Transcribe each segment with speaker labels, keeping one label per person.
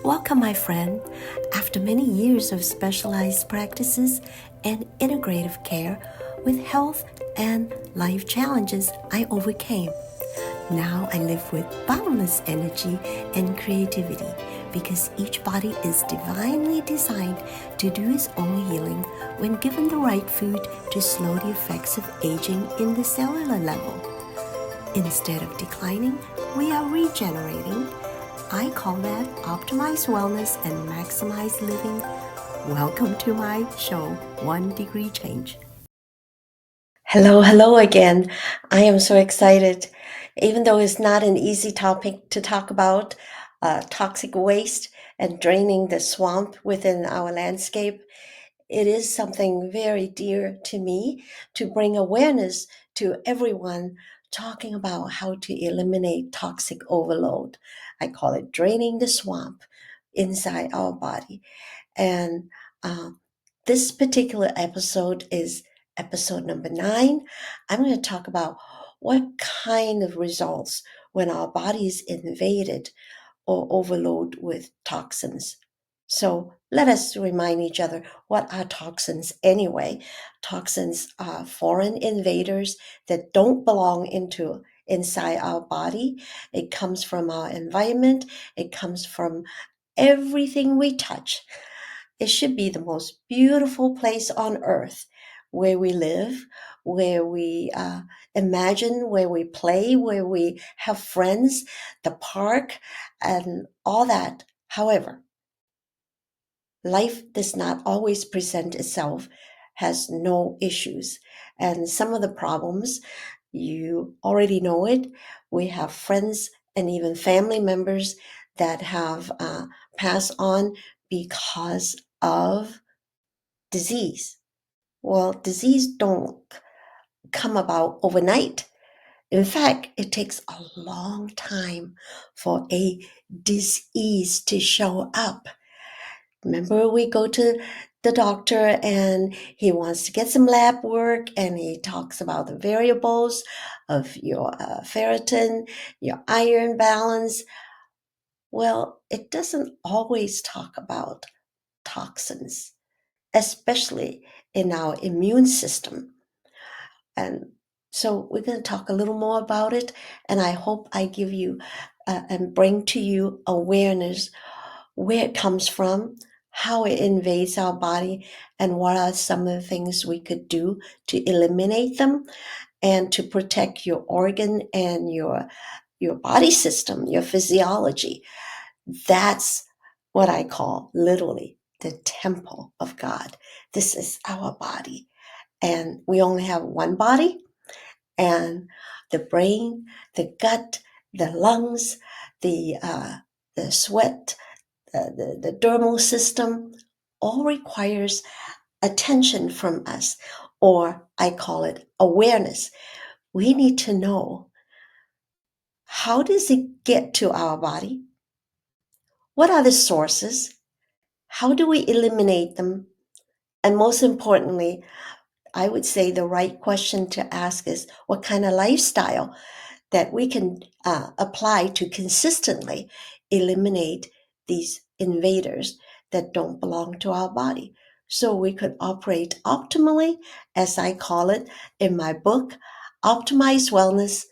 Speaker 1: Welcome, my friend. After many years of specialized practices and integrative care with health and life challenges, I overcame. Now I live with boundless energy and creativity because each body is divinely designed to do its own healing when given the right food to slow the effects of aging in the cellular level. Instead of declining, we are regenerating. I call that optimized wellness and maximized living. Welcome to my show, 1 Degree Change. Hello again. I am so excited. Even though it's not an easy topic to talk about, toxic waste and draining the swamp within our landscape, it is something very dear to me to bring awareness to everyone talking about how to eliminate toxic overload. I call it draining the swamp inside our body. And uh, this particular episode is episode number 9. I'm going to talk about what kind of results when our body is invaded or overload with toxins. So let us remind each other, what are toxins anyway? Toxins are foreign invaders that don't belong inside our body. It comes from our environment. It comes from everything we touch. It should be the most beautiful place on earth where we live, where we imagine, where we play, where we have friends, the park, and all that. However, life does not always present itself, has no issues. And some of the problems, you already know it. We have friends and even family members that have passed on because of disease. Well, disease don't come about overnight. In fact, it takes a long time for a disease to show up. Remember, we go to the doctor and he wants to get some lab work and he talks about the variables of your ferritin, your iron balance. Well, it doesn't always talk about toxins, especially in our immune system. And so we're going to talk a little more about it. And I hope I give you and bring to you awareness where it comes from, how it invades our body, and what are some of the things we could do to eliminate them and to protect your organ and your body system, your physiology. That's what I call literally the temple of God. This is our body. And we only have one body, and the brain, the gut, the lungs, the sweat, the dermal system, all requires attention from us, or I call it awareness. We need to know, how does it get to our body? What are the sources? How do we eliminate them? And most importantly, I would say the right question to ask is, what kind of lifestyle that we can apply to consistently eliminate these invaders that don't belong to our body, so we could operate optimally, as I call it in my book, Optimize Wellness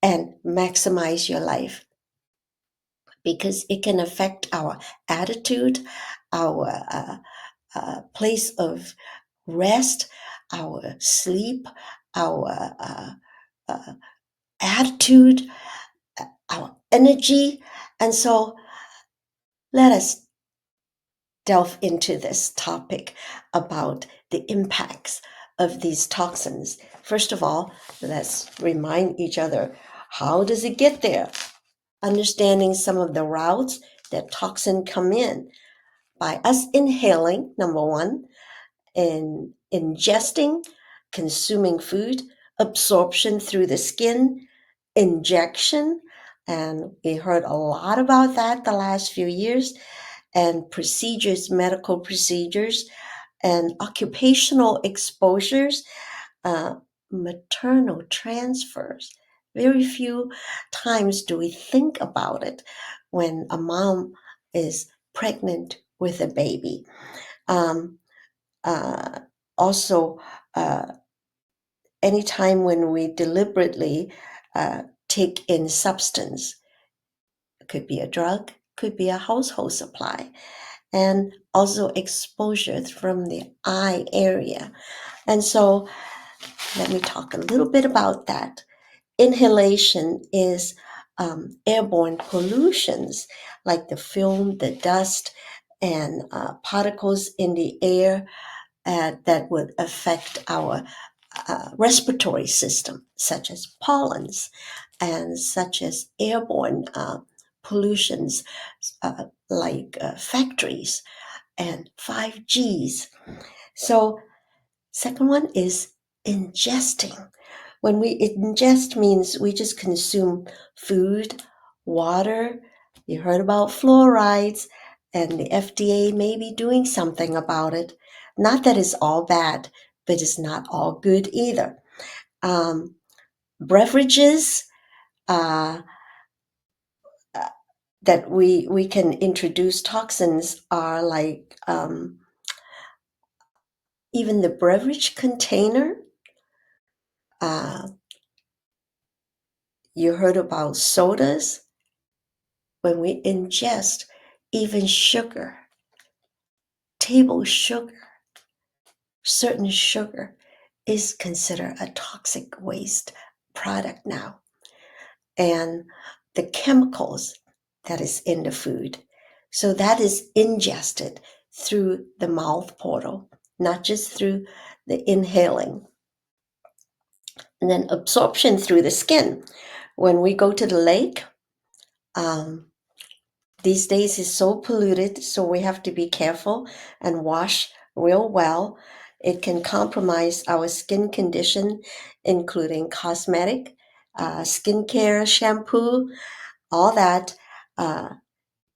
Speaker 1: and Maximize Your Life, because it can affect our attitude, our place of rest, our sleep, our uh, attitude, our energy. And so let us delve into this topic about the impacts of these toxins. First of all, let's remind each other, how does it get there? Understanding some of the routes that toxin come in by us inhaling, number one, and ingesting, consuming food, absorption through the skin, injection, and we heard a lot about that the last few years, and procedures, medical procedures, and occupational exposures, uh, maternal transfers. Very few times do we think about it when a mom is pregnant with a baby. Um, also, anytime when we deliberately take in substance, it could be a drug, could be a household supply, and also exposure from the eye area. And so let me talk a little bit about that. Inhalation is airborne pollutions like the film, the dust, and particles in the air that would affect our respiratory system, such as pollens and such as airborne pollutions like factories and 5Gs. So, second one is ingesting. When we ingest means we just consume food, water. You heard about fluorides, and the FDA may be doing something about it. Not that it's all bad, but it's not all good either. Um, Beverages uh, uh, that we can introduce toxins are like even the beverage container. Uh, you heard about sodas. When we ingest even sugar, table sugar, certain sugar is considered a toxic waste product now. And the chemicals that is in the food. So that is ingested through the mouth portal, not just through the inhaling. And then absorption through the skin. When we go to the lake, um, these days is so polluted, so we have to be careful and wash real well. It can compromise our skin condition, including cosmetic, skincare, shampoo, all that uh,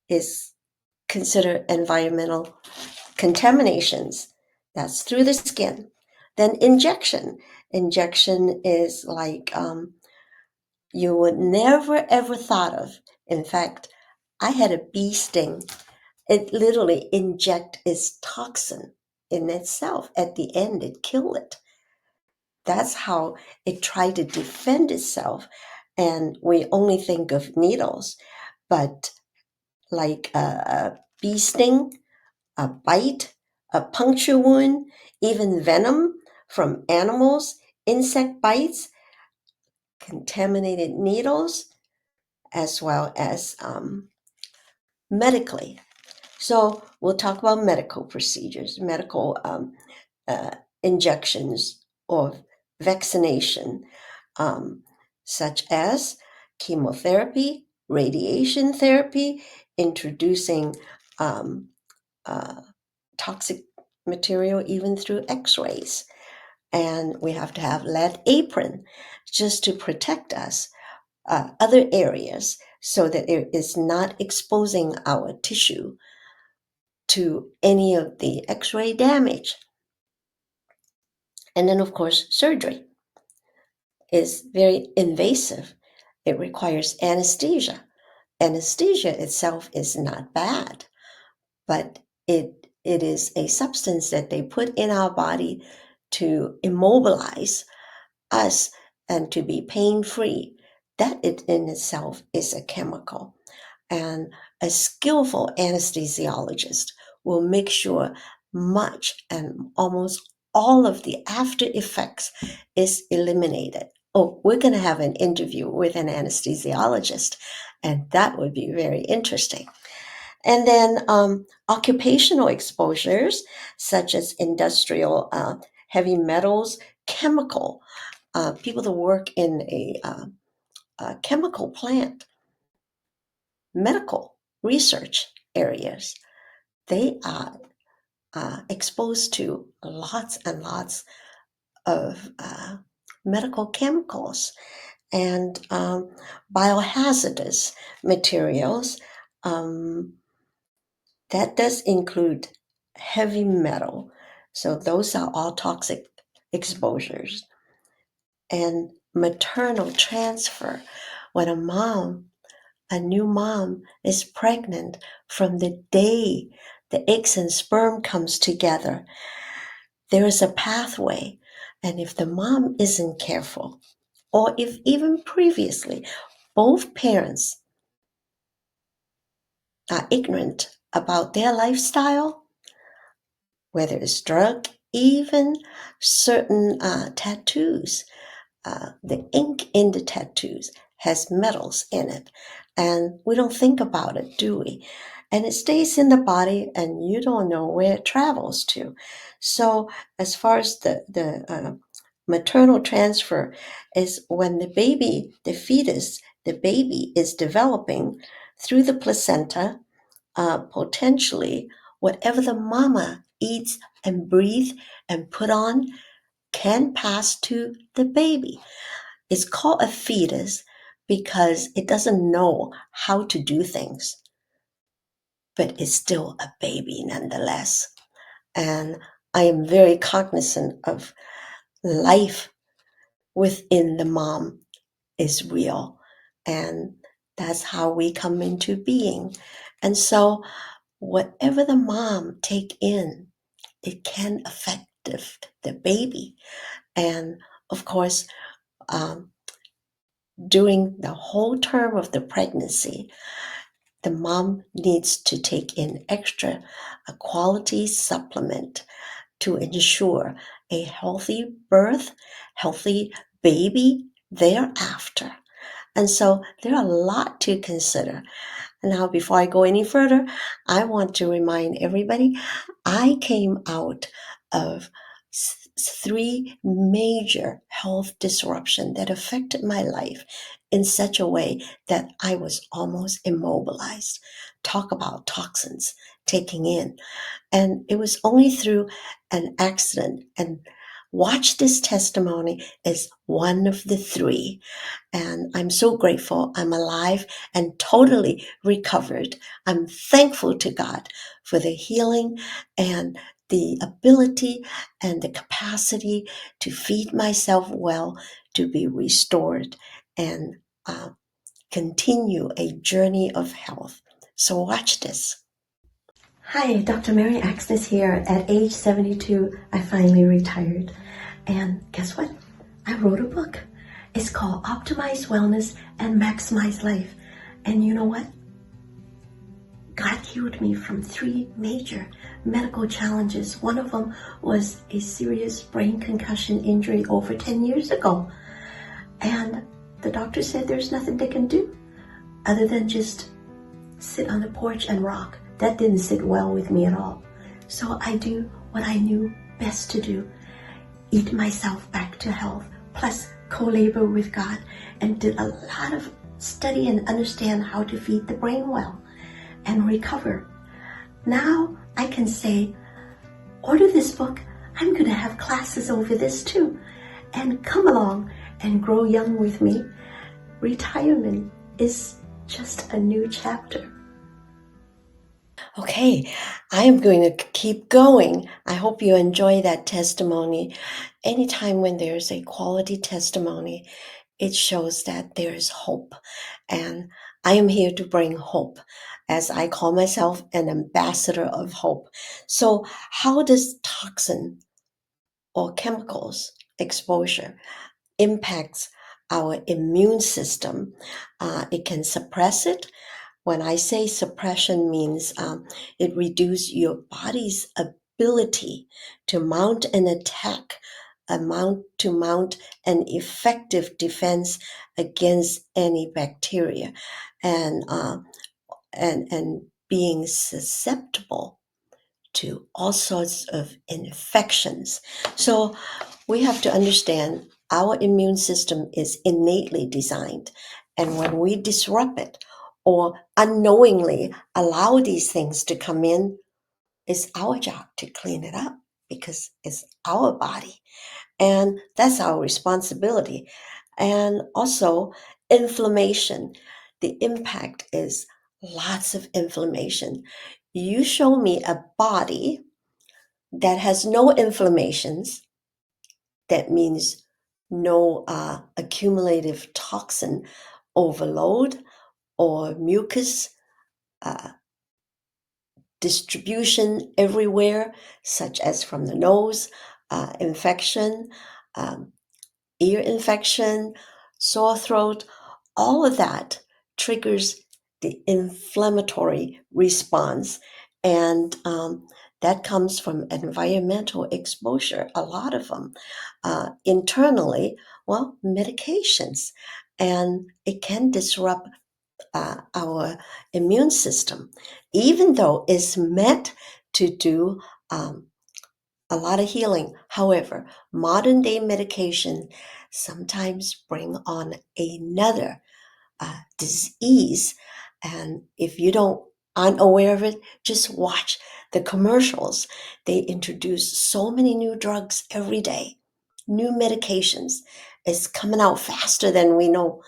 Speaker 1: is considered environmental contaminations. That's through the skin. Then injection. Injection is like you would never ever thought of. In fact, I had a bee sting. It literally inject its toxin in itself. At the end, it killed it. That's how it tried to defend itself. And we only think of needles, but like a bee sting, a bite, a puncture wound, even venom from animals, insect bites, contaminated needles, as well as medically. So we'll talk about medical procedures, medical uh, injections or vaccination, um, such as chemotherapy, radiation therapy, introducing um, uh, toxic material even through x-rays. And we have to have lead apron just to protect us, other areas, so that it is not exposing our tissue to any of the x-ray damage. And then, of course, surgery is very invasive. It requires anesthesia. Anesthesia itself is not bad, but it is a substance that they put in our body to immobilize us and to be pain-free. That it in itself is a chemical. And a skillful anesthesiologist will make sure much and almost all of the after effects is eliminated. Oh, we're going to have an interview with an anesthesiologist, and that would be very interesting. And then occupational exposures, such as industrial heavy metals, chemical, people that work in a chemical plant, medical research areas, they are exposed to lots and lots of medical chemicals and biohazardous materials. Um, that does include heavy metal. So those are all toxic exposures. And maternal transfer. When a mom a new mom is pregnant from the day the eggs and sperm comes together. There is a pathway, and if the mom isn't careful, or if even previously both parents are ignorant about their lifestyle, whether it's drug, even certain tattoos, the ink in the tattoos has metals in it, and we don't think about it, do we? And it stays in the body, and you don't know where it travels to. So, as far as the maternal transfer is when the fetus, the baby is developing through the placenta, potentially whatever the mama eats and breathe and put on can pass to the baby. It's called a fetus because it doesn't know how to do things, but it's still a baby nonetheless. And I am very cognizant of life within the mom is real. And that's how we come into being. And so whatever the mom take in, it can affect the baby. And of course, um, during the whole term of the pregnancy, the mom needs to take in extra a quality supplement to ensure a healthy birth, healthy baby thereafter. And so there are a lot to consider. Now, before I go any further, I want to remind everybody I came out of three major health disruption that affected my life in such a way that I was almost immobilized. Talk about toxins taking in. And it was only through an accident. And watch this testimony as one of the three. And I'm so grateful I'm alive and totally recovered. I'm thankful to God for the healing and the ability and the capacity to feed myself well, to be restored and continue a journey of health. So watch this. Hi, Dr. Mary Axness here. At age 72, I finally retired. And guess what? I wrote a book. It's called Optimize Wellness and Maximize Life. And you know what? God healed me from three major medical challenges. One of them was a serious brain concussion injury over 10 years ago. And the doctor said there's nothing they can do other than just sit on the porch and rock. That didn't sit well with me at all. So I do what I knew best to do. Eat myself back to health, plus co-labor with God, and did a lot of study and understand how to feed the brain well and recover. Now I can say, order this book. I'm going to have classes over this too. And come along and grow young with me. Retirement is just a new chapter. Okay, I am going to keep going. I hope you enjoy that testimony. Anytime when there's a quality testimony, it shows that there is hope. And I am here to bring hope, as I call myself an ambassador of hope. So how does toxin or chemicals exposure impacts our immune system? It can suppress it. When I say suppression means it reduces your body's ability to mount an attack, to mount an effective defense against any bacteria, and and being susceptible to all sorts of infections. So we have to understand our immune system is innately designed. And when we disrupt it or unknowingly allow these things to come in, it's our job to clean it up because it's our body. And that's our responsibility. And also, inflammation. The impact is lots of inflammation. You show me a body that has no inflammations, that means no accumulative toxin overload or mucus uh, distribution everywhere, such as from the nose, infection, um, ear infection, sore throat, all of that triggers the inflammatory response. And that comes from environmental exposure, a lot of them. Internally, well, medications. And it can disrupt our immune system, even though it's meant to do um, a lot of healing. However, modern day medication sometimes bring on another disease. And if you don't aren't aware of it, just watch the commercials. They introduce so many new drugs every day, new medications. It's coming out faster than we know.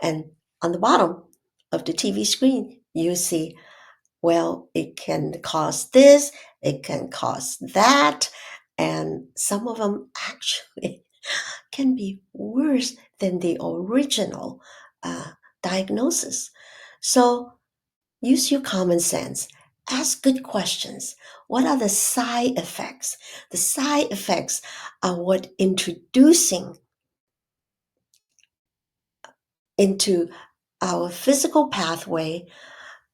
Speaker 1: And on the bottom of the TV screen, you see, well, it can cause this, it can cause that, and some of them actually can be worse than the original diagnosis. So use your common sense. Ask good questions. What are the side effects? The side effects are what introducing into our physical pathway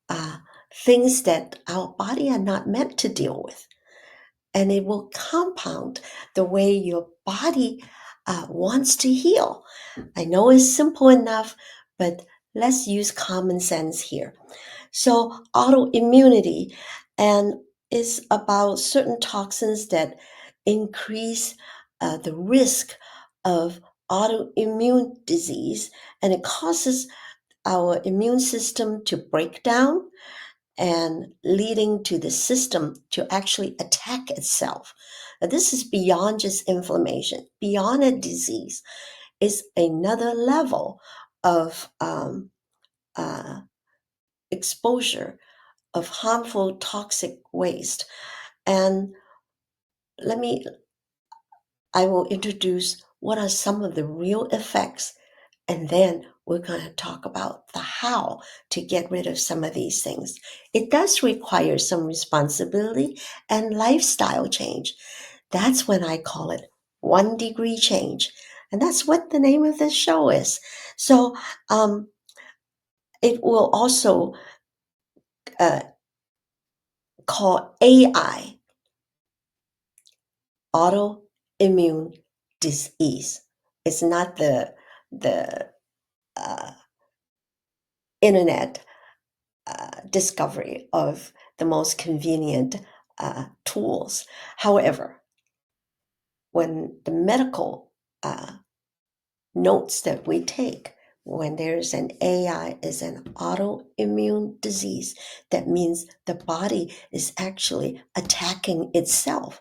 Speaker 1: uh, things that our body are not meant to deal with. And it will compound the way your body wants to heal. I know it's simple enough, but let's use common sense here. So, autoimmunity and is about certain toxins that increase the risk of autoimmune disease, and it causes our immune system to break down and leading to the system to actually attack itself. Now, this is beyond just inflammation, beyond a disease. Is another level of uh, exposure of harmful toxic waste. And let me, I will introduce what are some of the real effects, and then we're going to talk about the how to get rid of some of these things. It does require some responsibility and lifestyle change. That's when I call it 1 degree change. And that's what the name of this show is. So it will also uh, call AI autoimmune disease. It's not the uh, internet discovery of the most convenient tools. However, when the medical notes that we take, when there's an AI is an autoimmune disease, that means the body is actually attacking itself.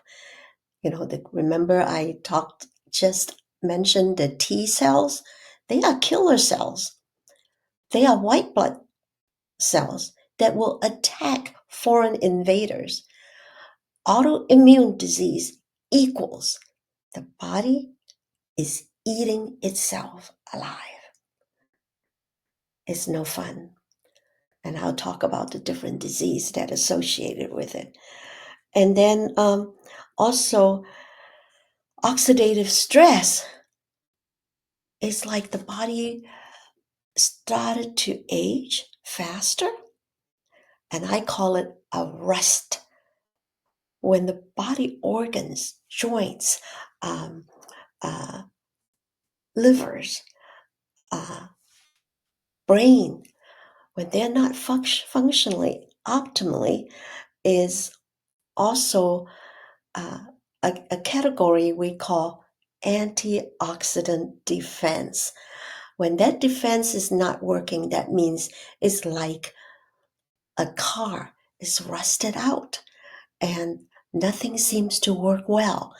Speaker 1: Remember I just mentioned the T cells? They are killer cells. They are white blood cells that will attack foreign invaders. Autoimmune disease equals the body is eating itself alive. It's no fun. And I'll talk about the different disease that associated with it. And then also oxidative stress is like the body started to age faster. And I call it a rust. When the body organs, joints, um, uh, livers, uh, brain, when they're not functionally optimally, is also a category we call antioxidant defense. When that defense is not working, that means it's like a car is rusted out and nothing seems to work well.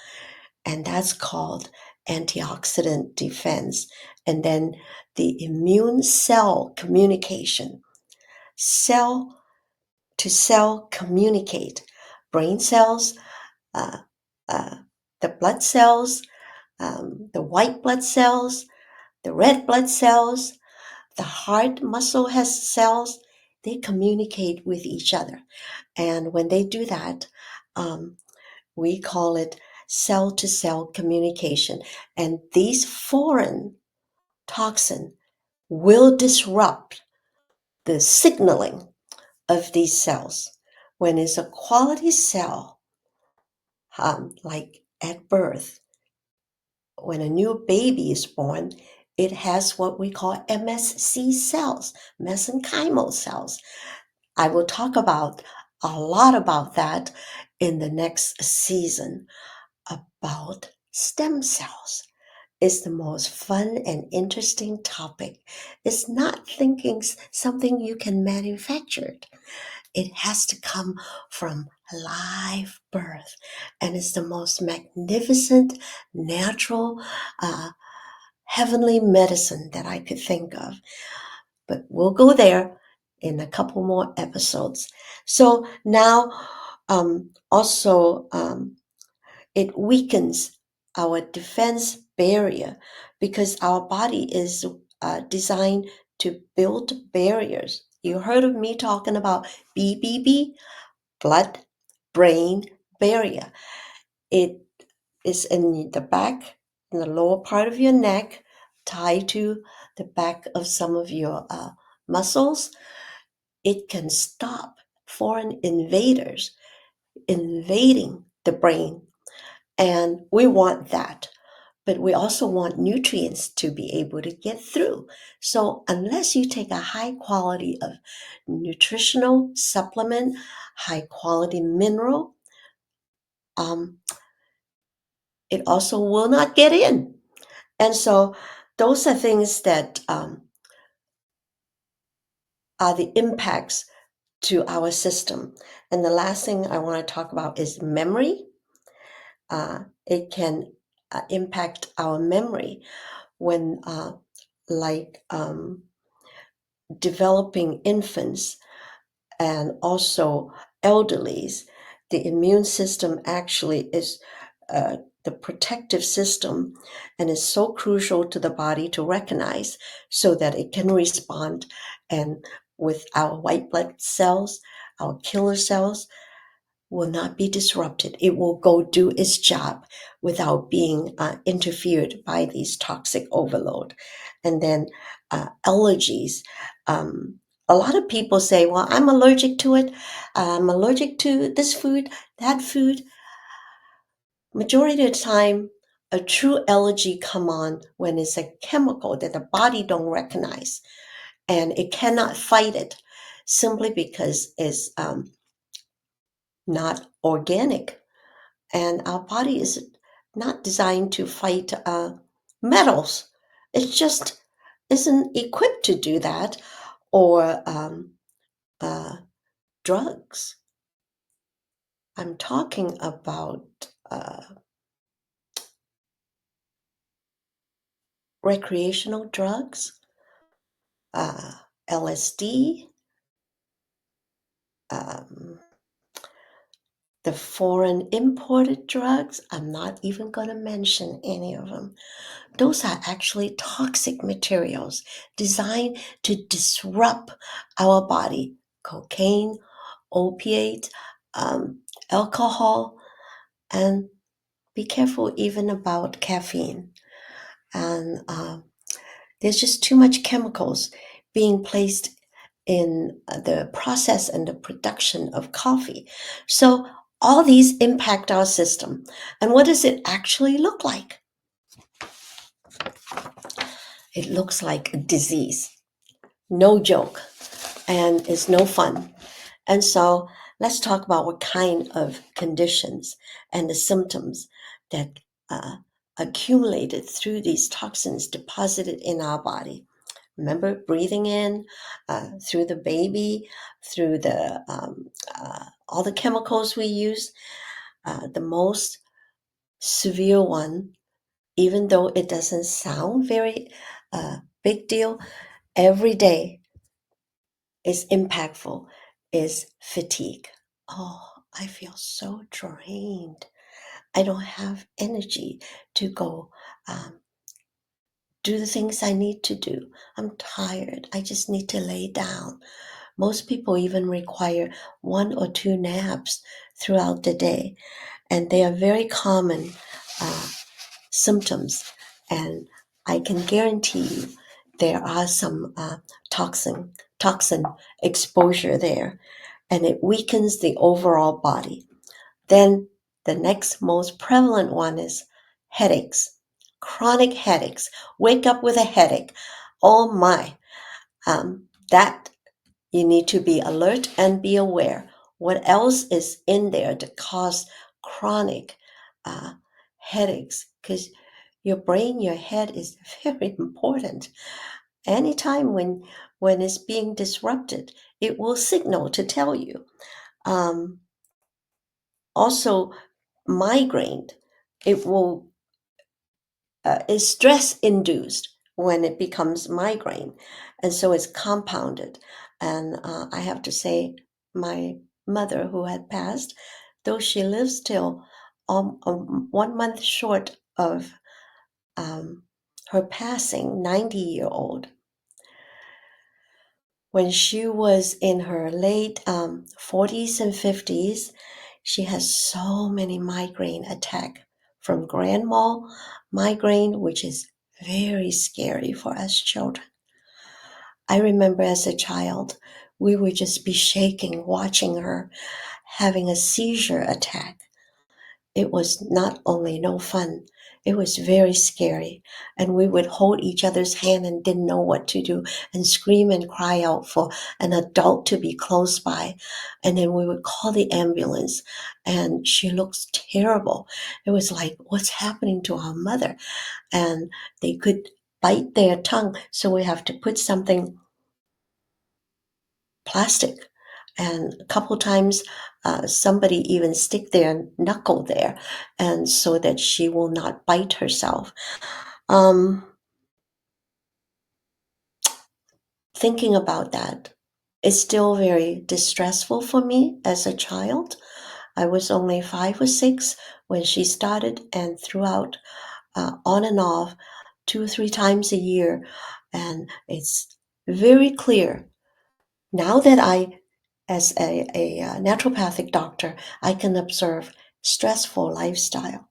Speaker 1: And that's called antioxidant defense. And then the immune cell communication, cell to cell communicate. Brain cells, uh, uh, the blood cells, the white blood cells, the red blood cells, the heart muscle has cells, they communicate with each other. And when they do that, um, we call it cell to cell communication. And these foreign toxins will disrupt the signaling of these cells. When it's a quality cell, like at birth, when a new baby is born, it has what we call MSC cells, mesenchymal cells. I will talk about a lot about that in the next season about stem cells. It's the most fun and interesting topic. It's not thinking something you can manufacture. It has to come from live birth. And it's the most magnificent, natural, uh, heavenly medicine that I could think of. But we'll go there in a couple more episodes. So now, also, it weakens our defense barrier because our body is designed to build barriers. You heard of me talking about BBB, blood brain barrier. It is in the back, in the lower part of your neck, tied to the back of some of your muscles. It can stop foreign invaders invading the brain. And we want that. But we also want nutrients to be able to get through. So unless you take a high quality of nutritional supplement, high quality mineral, um, it also will not get in. And so those are things that are the impacts to our system. And the last thing I want to talk about is memory. It can impact our memory when, like, developing infants and also elderlies, the immune system actually is the protective system and is so crucial to the body to recognize so that it can respond. And with our white blood cells, our killer cells, will not be disrupted. It will go do its job without being interfered by these toxic overload. And then allergies. A lot of people say, well, I'm allergic to it. I'm allergic to this food, that food. Majority of the time, a true allergy come on when it's a chemical that the body don't recognize. And it cannot fight it simply because it's not organic. And our body is not designed to fight metals. It just isn't equipped to do that, or uh, drugs. I'm talking about recreational drugs, uh, LSD, um, the foreign imported drugs. I'm not even going to mention any of them. Those are actually toxic materials designed to disrupt our body. Cocaine, opiate, alcohol, and be careful even about caffeine. And there's just too much chemicals being placed in the process and the production of coffee. So all these impact our system. And what does it actually look like? It looks like a disease. No joke. And it's no fun. And so let's talk about what kind of conditions and the symptoms that accumulated through these toxins deposited in our body. Remember, breathing in through the baby, through the all the chemicals we use. The most severe one, even though it doesn't sound very big deal, every day is impactful, is fatigue. Oh, I feel so drained. I don't have energy to go do the things I need to do. I'm tired. I just need to lay down. Most people even require 1 or 2 naps throughout the day, and they are very common symptoms. And I can guarantee you there are some toxin exposure there, and it weakens the overall body. Then the next most prevalent one is headaches, chronic headaches. Wake up with a headache. Oh my, that you need to be alert and be aware. What else is in there to cause chronic uh, headaches? Because your brain, your head is very important. Anytime when it's being disrupted, it will signal to tell you. Um, Also, migraine, it will is stress induced when it becomes migraine, and so it's compounded. And I have to say, my mother, who had passed, though she lives still 1 month short of um, her passing, 90-year-old, when she was in her late 40s and 50s, she has so many migraine attack from grand mal migraine, which is very scary for us children. I remember as a child, we would just be shaking watching her having a seizure attack. It was not only no fun, it was very scary. And we would hold each other's hand and didn't know what to do and scream and cry out for an adult to be close by. And then we would call the ambulance, and she looks terrible. It was like, what's happening to our mother? And they could bite their tongue. So we have to put something plastic. And a couple times, somebody even stick their knuckle there, and so that she will not bite herself. Um, Thinking about that is still very distressful for me as a child. I was only 5 or 6 when she started, and throughout, on and off, 2 or 3 times a year. And it's very clear now that as a naturopathic doctor, I can observe stressful lifestyle.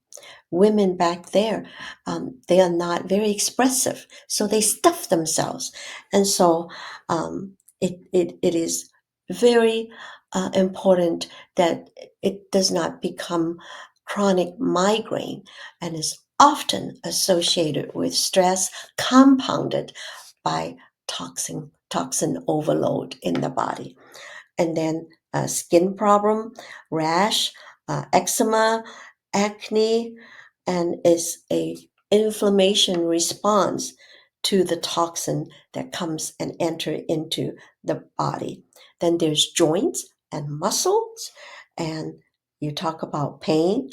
Speaker 1: Women back there, they are not very expressive, so they stuff themselves. And so it is very important that it does not become chronic migraine, and is often associated with stress compounded by toxin overload in the body. And then skin problem, rash, eczema, acne, and is a inflammation response to the toxin that comes and enter into the body. Then there's joints and muscles, and you talk about pain,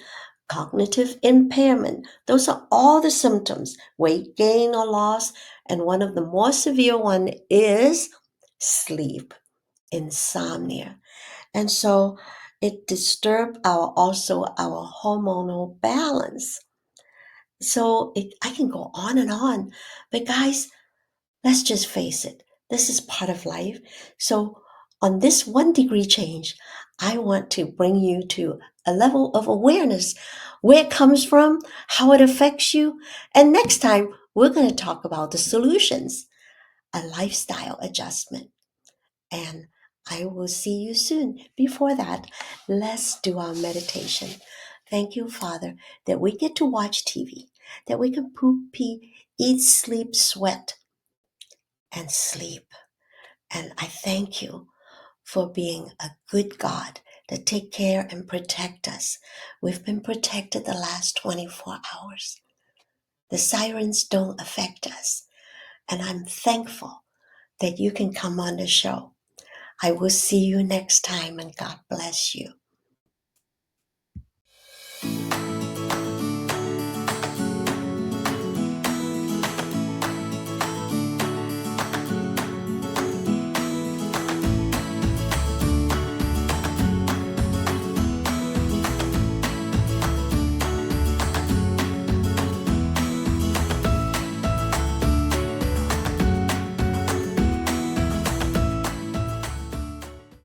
Speaker 1: cognitive impairment. Those are all the symptoms, weight gain or loss, and one of the more severe one is sleep, insomnia. And so it disturbed our hormonal balance. So I can go on and on, but guys, let's just face it. This is part of life. So on this 1 degree change, I want to bring you to a level of awareness, where it comes from, how it affects you. And next time, we're going to talk about the solutions, a lifestyle adjustment. And I will see you soon. Before that, let's do our meditation. Thank you, Father, that we get to watch TV, that we can poop, pee, eat, sleep, sweat, and sleep. And I thank you for being a good God to take care and protect us. We've been protected the last 24 hours. The sirens don't affect us. And I'm thankful that you can come on the show. I will see you next time, and God bless you.